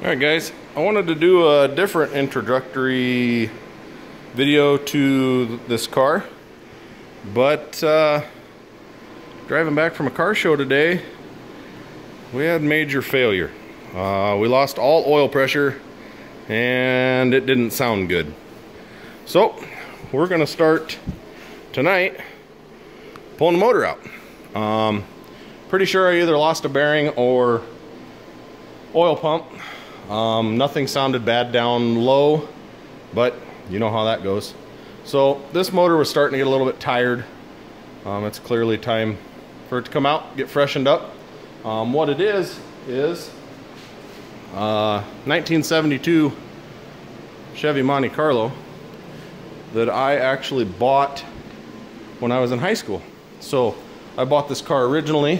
Alright guys, I wanted to do a different introductory video to this car, but driving back from a car show today, we had major failure. We lost all oil pressure and it didn't sound good. So we're going to start tonight pulling the motor out. Pretty sure I either lost a bearing or oil pump. Nothing sounded bad down low, but you know how that goes. So this motor was starting to get a little bit tired. It's clearly time for it to come out, get freshened up. What it is 1972 Chevy Monte Carlo that I actually bought when I was in high school. So I bought this car originally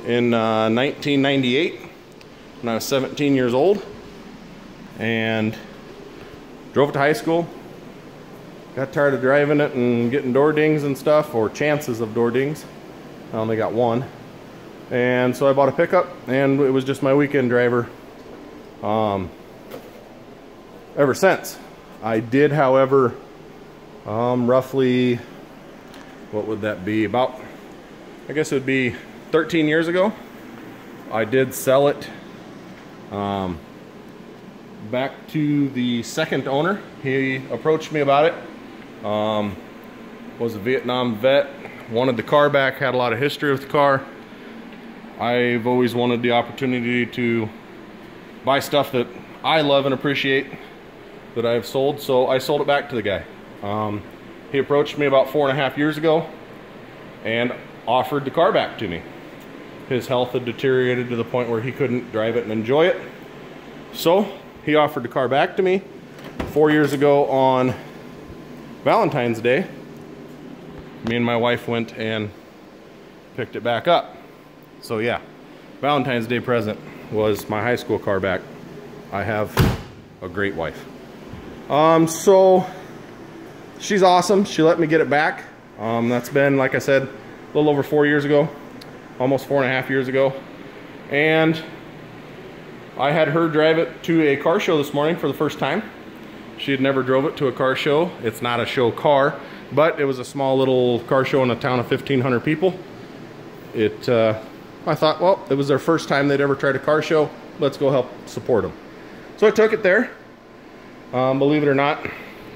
in 1998 when I was 17 years old, and drove it to high school. Got tired of driving it and getting door dings and stuff, or chances of door dings. I only got one. And so I bought a pickup, and it was just my weekend driver ever since. I did, however, roughly, what would that be, about, I guess it would be 13 years ago, I did sell it back to the second owner. He approached me about it. Was a Vietnam vet, wanted the car back, had a lot of history with the car. I've always wanted the opportunity to buy stuff that I love and appreciate that I've sold, so I sold it back to the guy. He approached me about 4.5 years ago and offered the car back to me. His health had deteriorated to the point where he couldn't drive it and enjoy it. So he offered the car back to me 4 years ago on Valentine's Day. Me and my wife went and picked it back up. So yeah, Valentine's Day present was my high school car back. I have a great wife. So she's awesome. She let me get it back. That's been, like I said, a little over 4 years ago. Almost 4.5 years ago. And I had her drive it to a car show this morning for the first time. She had never drove it to a car show. It's not a show car, but it was a small little car show in a town of 1,500 people. I thought, well, it was their first time they'd ever tried a car show. Let's go help support them. So I took it there. Believe it or not,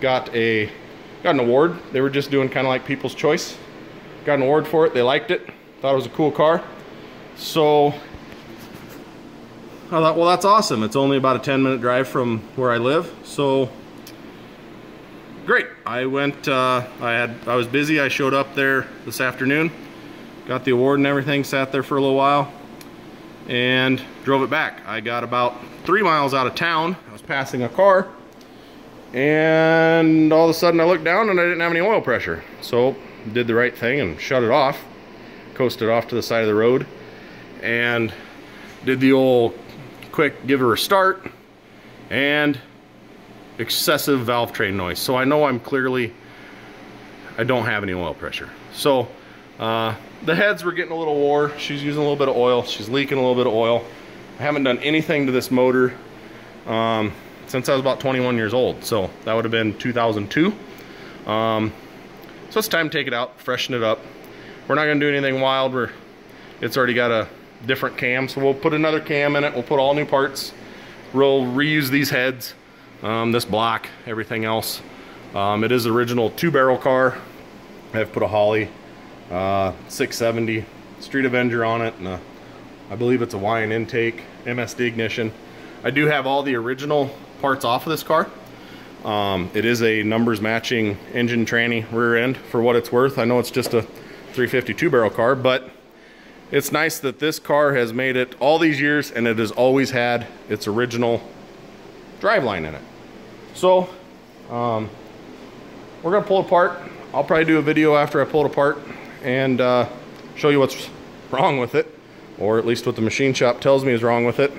got an award. They were just doing kind of like People's Choice. Got an award for it. They liked it. Thought it was a cool car. So I thought, well, that's awesome. It's only about a 10-minute drive from where I live. So great. I went, I was busy. I showed up there this afternoon, got the award and everything, sat there for a little while, and drove it back. I got about 3 miles out of town. I was passing a car, and all of a sudden I looked down and I didn't have any oil pressure. So did the right thing and shut it off. Coasted off to the side of the road and did the old quick give her a start, and excessive valve train noise. So I know I don't have any oil pressure. So the heads were getting a little wore. She's using a little bit of oil. She's leaking a little bit of oil. I haven't done anything to this motor since I was about 21 years old. So that would have been 2002. So it's time to take it out, freshen it up. We're not going to do anything wild. It's already got a different cam, so we'll put another cam in it. We'll put all new parts. We'll reuse these heads, this block, everything else. It is original 2-barrel car. I've put a Holley 670 Street Avenger on it, and I believe it's a Wine intake, MSD ignition. I do have all the original parts off of this car. It is a numbers matching engine, tranny, rear end for what it's worth. I know it's just a 350 2-barrel car, but it's nice that this car has made it all these years and it has always had its original driveline in it. So we're gonna pull it apart. I'll probably do a video after I pull it apart and show you what's wrong with it, or at least what the machine shop tells me is wrong with it.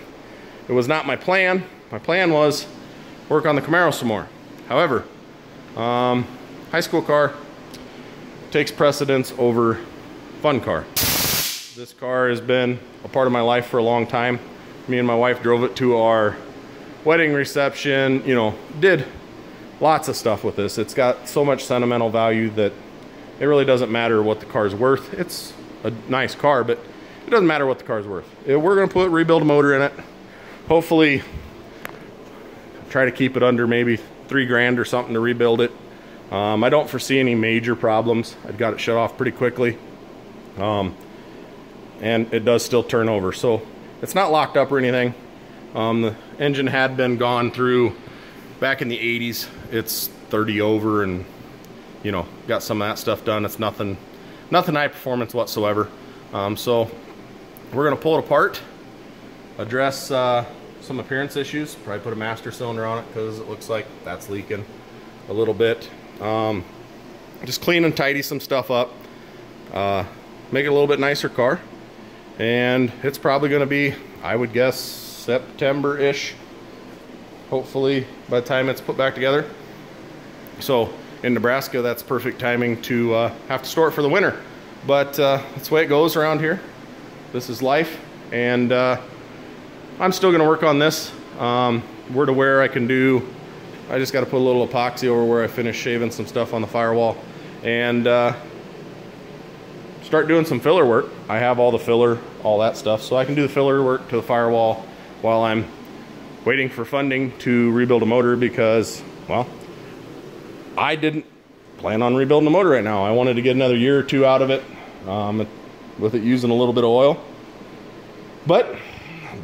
It was not my plan. My plan was work on the Camaro some more. However, high school car takes precedence over fun car. This car has been a part of my life for a long time. Me and my wife drove it to our wedding reception, you know, did lots of stuff with this. It's got so much sentimental value that it really doesn't matter what the car's worth. It's a nice car, but it doesn't matter what the car's worth. We're gonna rebuild a motor in it. Hopefully try to keep it under maybe $3 grand or something to rebuild it. I don't foresee any major problems. I've got it shut off pretty quickly. And it does still turn over. So it's not locked up or anything. The engine had been gone through back in the 80s. It's 30 over and, you know, got some of that stuff done. It's nothing high performance whatsoever. So we're gonna pull it apart, address some appearance issues, probably put a master cylinder on it because it looks like that's leaking a little bit. Just clean and tidy some stuff up, make it a little bit nicer car, and it's probably going to be, I would guess, September-ish, hopefully, by the time it's put back together. So in Nebraska, that's perfect timing to have to store it for the winter, but that's the way it goes around here. This is life, and I'm still going to work on this. We're to where I can do, I just got to put a little epoxy over where I finished shaving some stuff on the firewall, and start doing some filler work. I have all the filler, all that stuff, so I can do the filler work to the firewall while I'm waiting for funding to rebuild a motor, because, well, I didn't plan on rebuilding a motor right now. I wanted to get another year or two out of it, with it using a little bit of oil. But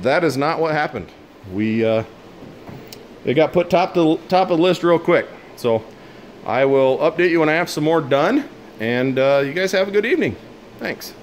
that is not what happened. It got put top of the list real quick. So I will update you when I have some more done, and you guys have a good evening. Thanks.